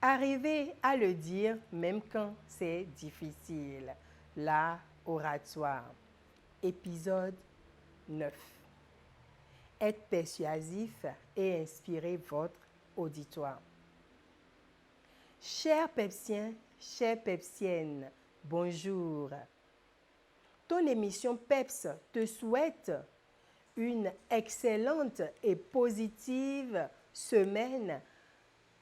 Arriver à le dire même quand c'est difficile. L'art oratoire. Épisode 9. Être persuasif et inspirer votre auditoire. Chers Pepsiens, chères Pepsiennes, bonjour. Ton émission PEPS te souhaite une excellente et positive semaine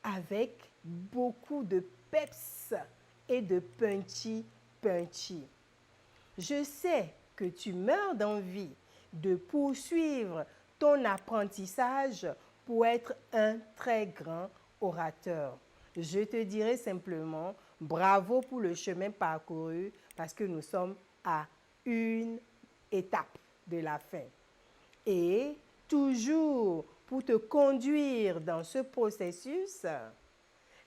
avec beaucoup de peps et de punchy. Je sais que tu meurs d'envie de poursuivre ton apprentissage pour être un très grand orateur. Je te dirai simplement bravo pour le chemin parcouru parce que nous sommes à une étape de la fin. Et toujours pour te conduire dans ce processus,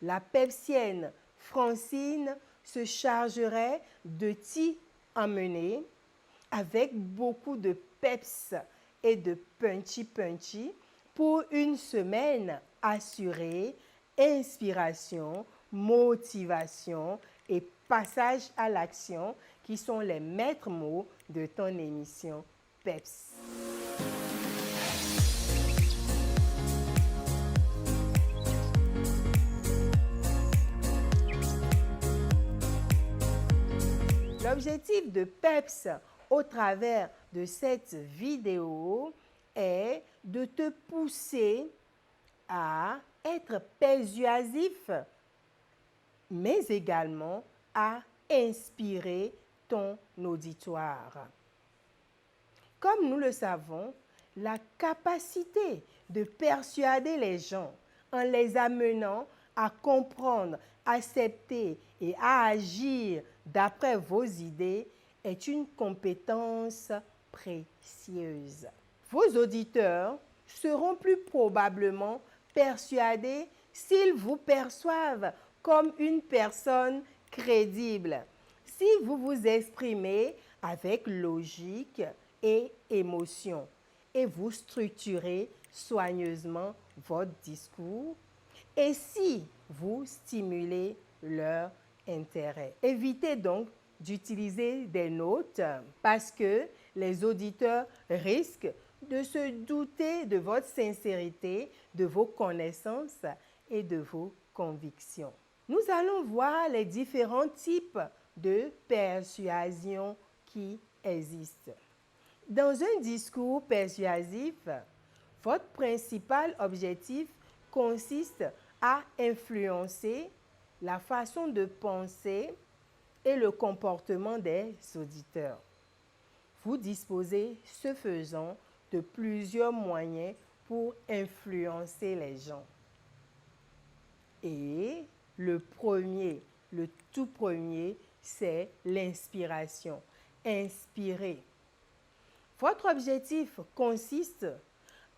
la Pepsienne Francine se chargerait de t'y emmener avec beaucoup de peps et de punchy pour une semaine assurée, inspiration, motivation et passage à l'action qui sont les maîtres mots de ton émission PEPS. L'objectif de PEPS au travers de cette vidéo est de te pousser à être persuasif, mais également à inspirer ton auditoire. Comme nous le savons, la capacité de persuader les gens en les amenant à comprendre, accepter et à agir d'après vos idées est une compétence précieuse. Vos auditeurs seront plus probablement persuadés s'ils vous perçoivent comme une personne crédible, si vous vous exprimez avec logique et émotion et vous structurez soigneusement votre discours et si vous stimulez leur intérêt. Évitez donc d'utiliser des notes parce que les auditeurs risquent de se douter de votre sincérité, de vos connaissances et de vos convictions. Nous allons voir les différents types de persuasion qui existent. Dans un discours persuasif, votre principal objectif consiste à influencer la façon de penser et le comportement des auditeurs. Vous disposez, ce faisant, de plusieurs moyens pour influencer les gens. Et le tout premier, c'est l'inspiration. Inspirer. Votre objectif consiste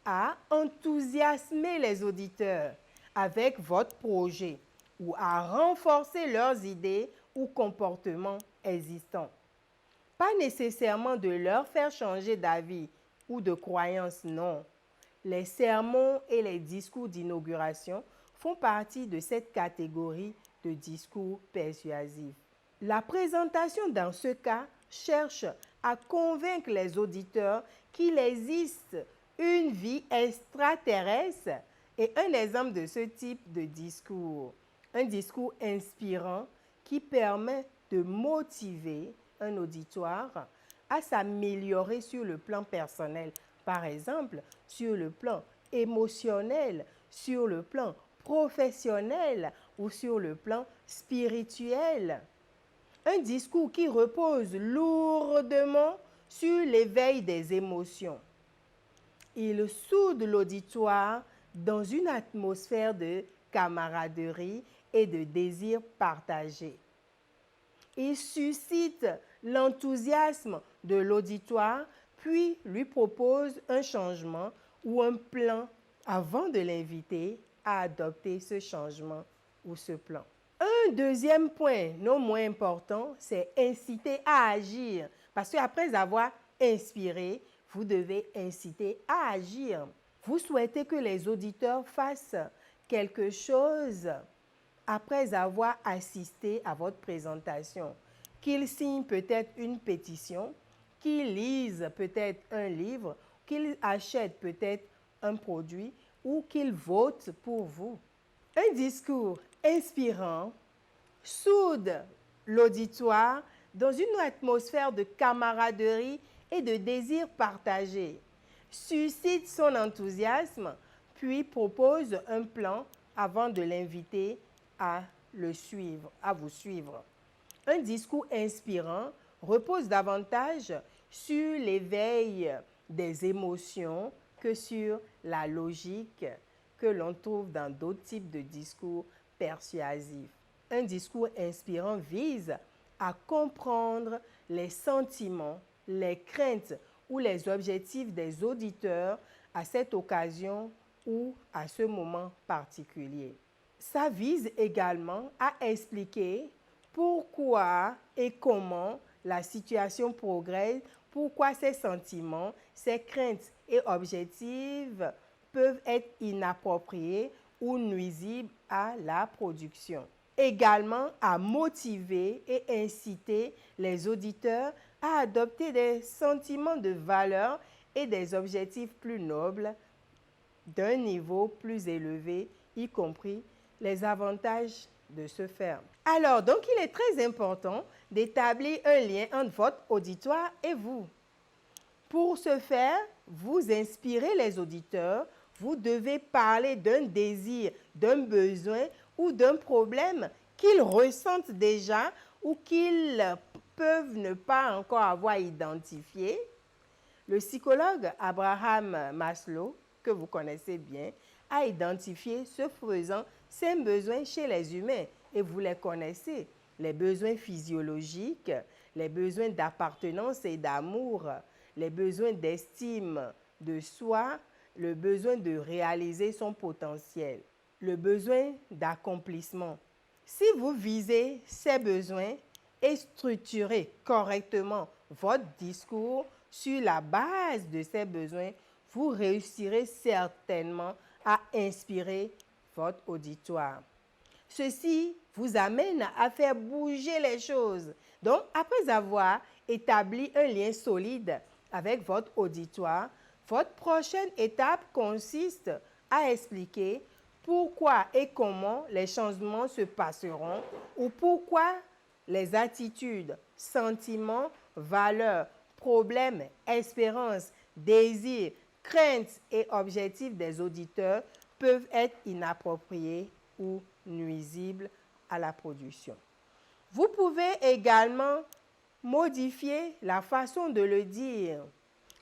à enthousiasmer les auditeurs avec votre projet ou à renforcer leurs idées ou comportements existants. Pas nécessairement de leur faire changer d'avis ou de croyance, non. Les sermons et les discours d'inauguration font partie de cette catégorie de discours persuasifs. La présentation dans ce cas cherche à convaincre les auditeurs qu'il existe une vie extraterrestre et un exemple de ce type de discours. Un discours inspirant qui permet de motiver un auditoire à s'améliorer sur le plan personnel, par exemple sur le plan émotionnel, sur le plan professionnel ou sur le plan spirituel. Un discours qui repose lourdement sur l'éveil des émotions. Il soude l'auditoire dans une atmosphère de camaraderie et de désir partagé. Il suscite l'enthousiasme de l'auditoire, puis lui propose un changement ou un plan avant de l'inviter à adopter ce changement ou ce plan. Un deuxième point non moins important, c'est inciter à agir. Parce qu'après avoir inspiré, vous devez inciter à agir. Vous souhaitez que les auditeurs fassent quelque chose après avoir assisté à votre présentation, qu'il signe peut-être une pétition, qu'il lise peut-être un livre, qu'il achète peut-être un produit ou qu'il vote pour vous. Un discours inspirant soude l'auditoire dans une atmosphère de camaraderie et de désir partagé, suscite son enthousiasme, puis propose un plan avant de l'inviter à vous suivre. Un discours inspirant repose davantage sur l'éveil des émotions que sur la logique que l'on trouve dans d'autres types de discours persuasifs. Un discours inspirant vise à comprendre les sentiments, les craintes ou les objectifs des auditeurs à cette occasion ou à ce moment particulier. Ça vise également à expliquer pourquoi et comment la situation progresse, pourquoi ces sentiments, ces craintes et objectifs peuvent être inappropriés ou nuisibles à la production. Également à motiver et inciter les auditeurs à adopter des sentiments de valeur et des objectifs plus nobles d'un niveau plus élevé, y compris les avantages de ce faire. Alors, donc, il est très important d'établir un lien entre votre auditoire et vous. Pour ce faire, vous inspirez les auditeurs, vous devez parler d'un désir, d'un besoin ou d'un problème qu'ils ressentent déjà ou qu'ils peuvent ne pas encore avoir identifié. Le psychologue Abraham Maslow, que vous connaissez bien, a identifié, ce faisant, 5 besoins chez les humains et vous les connaissez. Les besoins physiologiques, les besoins d'appartenance et d'amour, les besoins d'estime de soi, le besoin de réaliser son potentiel, le besoin d'accomplissement. Si vous visez ces besoins et structurez correctement votre discours sur la base de ces besoins, vous réussirez certainement à inspirer votre auditoire. Ceci vous amène à faire bouger les choses. Donc, après avoir établi un lien solide avec votre auditoire, votre prochaine étape consiste à expliquer pourquoi et comment les changements se passeront ou pourquoi les attitudes, sentiments, valeurs, problèmes, espérances, désirs, craintes et objectifs des auditeurs peuvent être inappropriés ou nuisibles à la production. Vous pouvez également modifier la façon de le dire.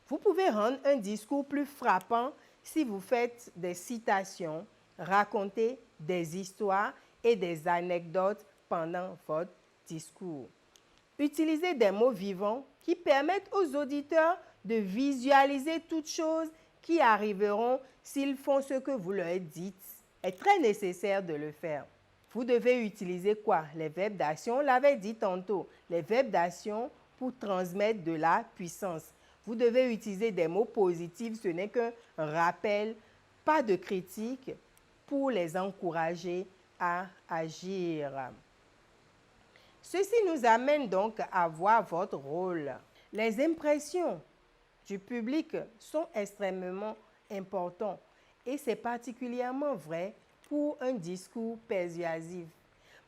Vous pouvez rendre un discours plus frappant si vous faites des citations, racontez des histoires et des anecdotes pendant votre discours. Utilisez des mots vivants qui permettent aux auditeurs de visualiser toutes choses qui arriveront s'ils font ce que vous leur dites. Il est très nécessaire de le faire. Vous devez utiliser quoi? Les verbes d'action, on l'avait dit tantôt. Les verbes d'action pour transmettre de la puissance. Vous devez utiliser des mots positifs, ce n'est qu'un rappel, pas de critique, pour les encourager à agir. Ceci nous amène donc à voir votre rôle. Les impressions du public sont extrêmement importantes et c'est particulièrement vrai pour un discours persuasif.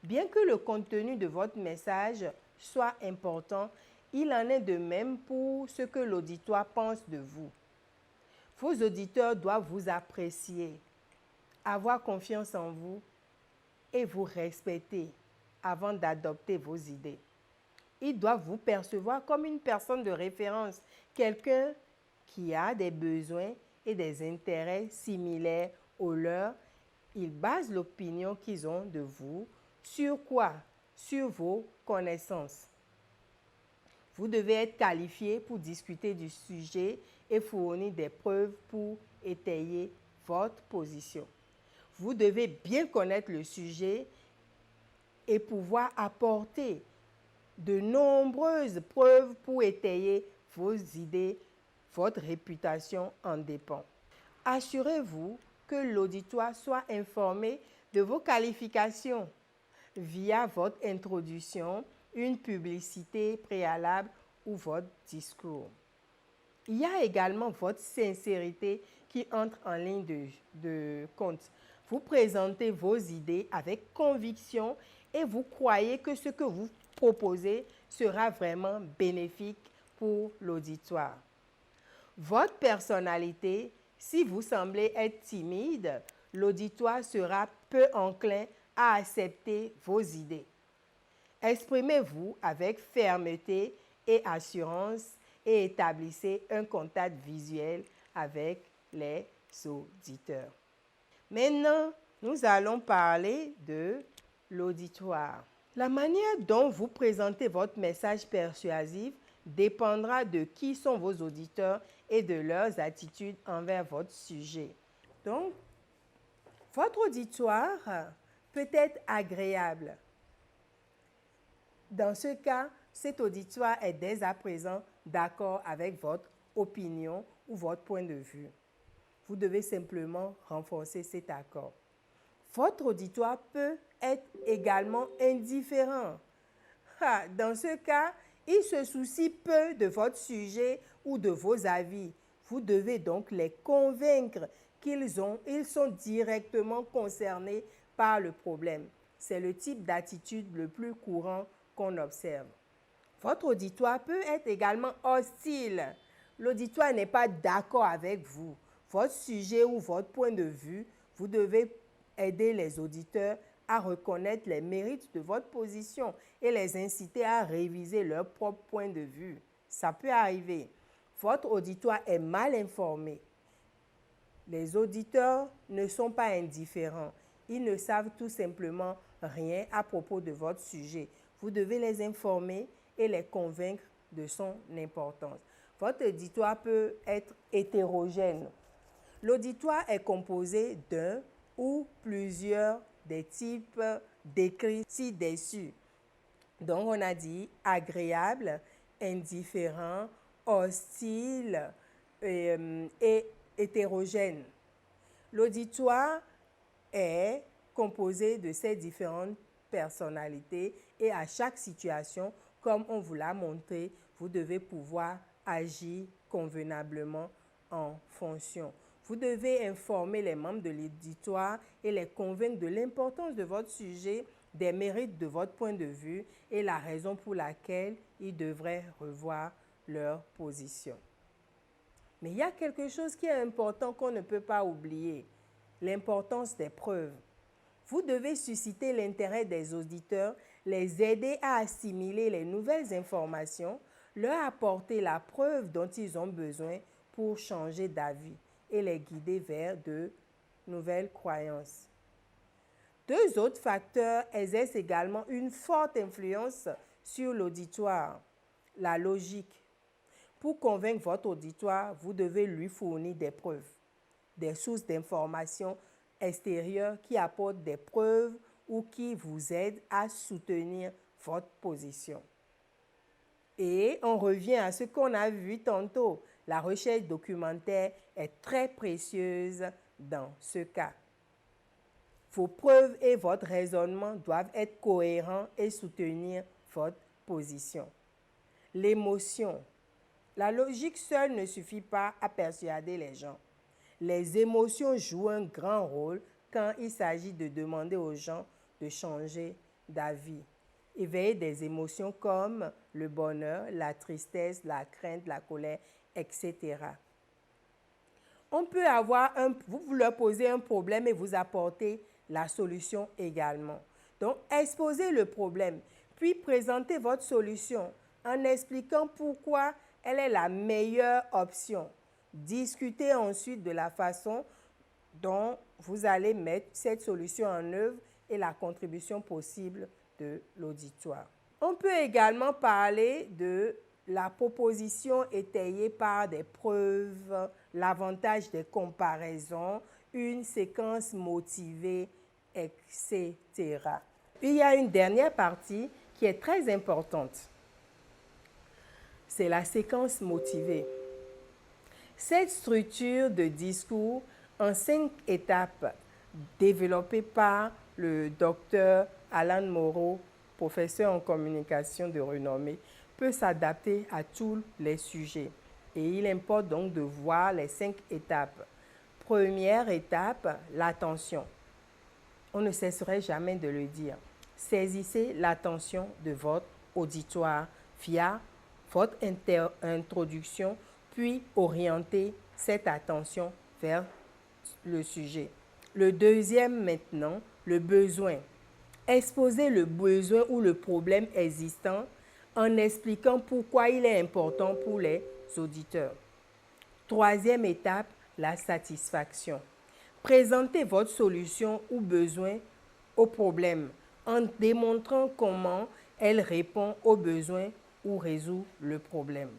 Bien que le contenu de votre message soit important, il en est de même pour ce que l'auditoire pense de vous. Vos auditeurs doivent vous apprécier, avoir confiance en vous et vous respecter avant d'adopter vos idées. Ils doivent vous percevoir comme une personne de référence, quelqu'un qui a des besoins et des intérêts similaires aux leurs. Ils basent l'opinion qu'ils ont de vous sur quoi? Sur vos connaissances. Vous devez être qualifié pour discuter du sujet et fournir des preuves pour étayer votre position. Vous devez bien connaître le sujet et pouvoir apporter de nombreuses preuves pour étayer vos idées. Votre réputation en dépend. Assurez-vous que l'auditoire soit informé de vos qualifications via votre introduction, une publicité préalable ou votre discours. Il y a également votre sincérité qui entre en ligne de compte. Vous présentez vos idées avec conviction et vous croyez que ce que vous proposez sera vraiment bénéfique pour l'auditoire. Votre personnalité, si vous semblez être timide, l'auditoire sera peu enclin à accepter vos idées. Exprimez-vous avec fermeté et assurance et établissez un contact visuel avec les auditeurs. Maintenant, nous allons parler de l'auditoire. La manière dont vous présentez votre message persuasif dépendra de qui sont vos auditeurs et de leurs attitudes envers votre sujet. Donc, votre auditoire peut être agréable. Dans ce cas, cet auditoire est dès à présent d'accord avec votre opinion ou votre point de vue. Vous devez simplement renforcer cet accord. Votre auditoire peut être également indifférent. Dans ce cas, il se soucie peu de votre sujet ou de vos avis. Vous devez donc les convaincre qu'ils sont directement concernés par le problème. C'est le type d'attitude le plus courant qu'on observe. Votre auditoire peut être également hostile. L'auditoire n'est pas d'accord avec vous. Votre sujet ou votre point de vue, vous devez aider les auditeurs à reconnaître les mérites de votre position et les inciter à réviser leur propre point de vue. Ça peut arriver. Votre auditoire est mal informé. Les auditeurs ne sont pas indifférents. Ils ne savent tout simplement rien à propos de votre sujet. Vous devez les informer et les convaincre de son importance. Votre auditoire peut être hétérogène. L'auditoire est composé d'un ou plusieurs des types décrits ci-dessus. Donc, on a dit agréable, indifférent, hostile et hétérogène. L'auditoire est composé de ces différentes personnalités et à chaque situation, comme on vous l'a montré, vous devez pouvoir agir convenablement en fonction. Vous devez informer les membres de l'auditoire et les convaincre de l'importance de votre sujet, des mérites de votre point de vue et la raison pour laquelle ils devraient revoir leur position. Mais il y a quelque chose qui est important qu'on ne peut pas oublier, l'importance des preuves. Vous devez susciter l'intérêt des auditeurs, les aider à assimiler les nouvelles informations, leur apporter la preuve dont ils ont besoin pour changer d'avis et les guider vers de nouvelles croyances. Deux autres facteurs exercent également une forte influence sur l'auditoire. La logique. Pour convaincre votre auditoire, vous devez lui fournir des preuves, des sources d'informations extérieures qui apportent des preuves ou qui vous aident à soutenir votre position. Et on revient à ce qu'on a vu tantôt. La recherche documentaire est très précieuse dans ce cas. Vos preuves et votre raisonnement doivent être cohérents et soutenir votre position. L'émotion. La logique seule ne suffit pas à persuader les gens. Les émotions jouent un grand rôle quand il s'agit de demander aux gens de changer d'avis. Éveiller des émotions comme le bonheur, la tristesse, la crainte, la colère, etc. On peut vous leur posez un problème et vous apportez la solution également. Donc, exposez le problème, puis présentez votre solution en expliquant pourquoi elle est la meilleure option. Discutez ensuite de la façon dont vous allez mettre cette solution en œuvre et la contribution possible de l'auditoire. On peut également parler de la proposition étayée par des preuves, l'avantage des comparaisons, une séquence motivée, etc. Il y a une dernière partie qui est très importante. C'est la séquence motivée. Cette structure de discours en 5 étapes développée par le docteur Alan Moreau, professeur en communication de renommée, peut s'adapter à tous les sujets. Et il importe donc de voir les 5 étapes. Première étape, l'attention. On ne cesserait jamais de le dire. Saisissez l'attention de votre auditoire via votre introduction, puis orientez cette attention vers le sujet. Le deuxième maintenant, le besoin. Exposez le besoin ou le problème existant en expliquant pourquoi il est important pour les auditeurs. Troisième étape, la satisfaction. Présentez votre solution ou besoin au problème en démontrant comment elle répond aux besoins ou résout le problème.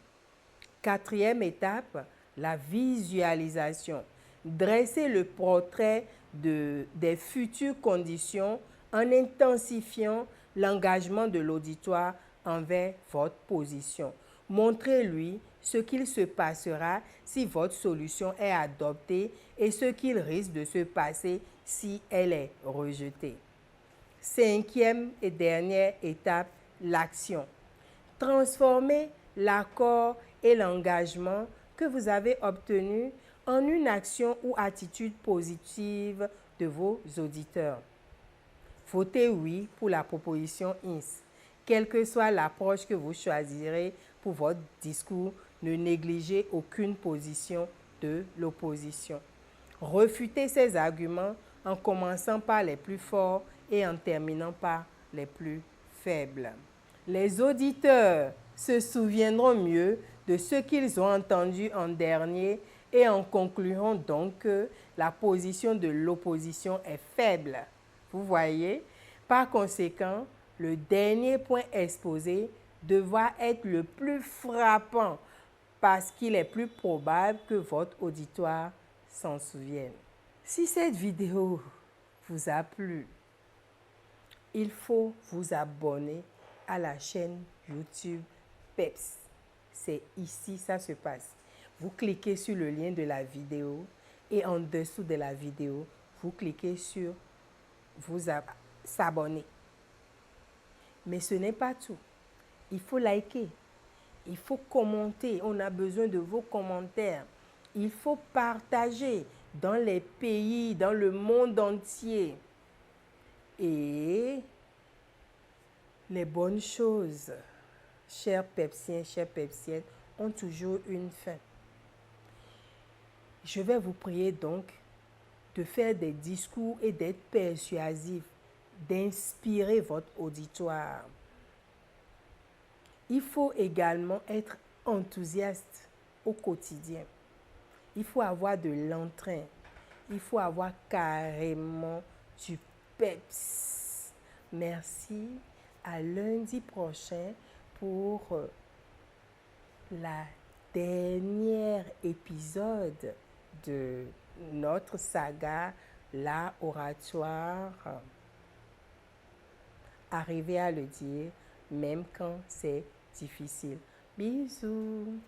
Quatrième étape, la visualisation. Dressez le portrait des futures conditions en intensifiant l'engagement de l'auditoire envers votre position. Montrez-lui ce qu'il se passera si votre solution est adoptée et ce qu'il risque de se passer si elle est rejetée. Cinquième et dernière étape, l'action. Transformez l'accord et l'engagement que vous avez obtenu en une action ou attitude positive de vos auditeurs. Votez oui pour la proposition INS. Quelle que soit l'approche que vous choisirez pour votre discours, ne négligez aucune position de l'opposition. Refutez ces arguments en commençant par les plus forts et en terminant par les plus faibles. Les auditeurs se souviendront mieux de ce qu'ils ont entendu en dernier et en concluront donc que la position de l'opposition est faible. Vous voyez? Par conséquent, le dernier point exposé devra être le plus frappant parce qu'il est plus probable que votre auditoire s'en souvienne. Si cette vidéo vous a plu, il faut vous abonner à la chaîne YouTube PEPS. C'est ici ça se passe. Vous cliquez sur le lien de la vidéo et en dessous de la vidéo, vous cliquez sur s'abonner. Mais ce n'est pas tout. Il faut liker. Il faut commenter. On a besoin de vos commentaires. Il faut partager dans les pays, dans le monde entier. Et les bonnes choses, chers Pepsiens, chères Pepsiennes, ont toujours une fin. Je vais vous prier donc de faire des discours et d'être persuasif, d'inspirer votre auditoire. Il faut également être enthousiaste au quotidien. Il faut avoir de l'entrain. Il faut avoir carrément du peps. Merci. À lundi prochain pour la dernière épisode de notre saga, l'art oratoire. Arriver à le dire, même quand c'est difficile. Bisous.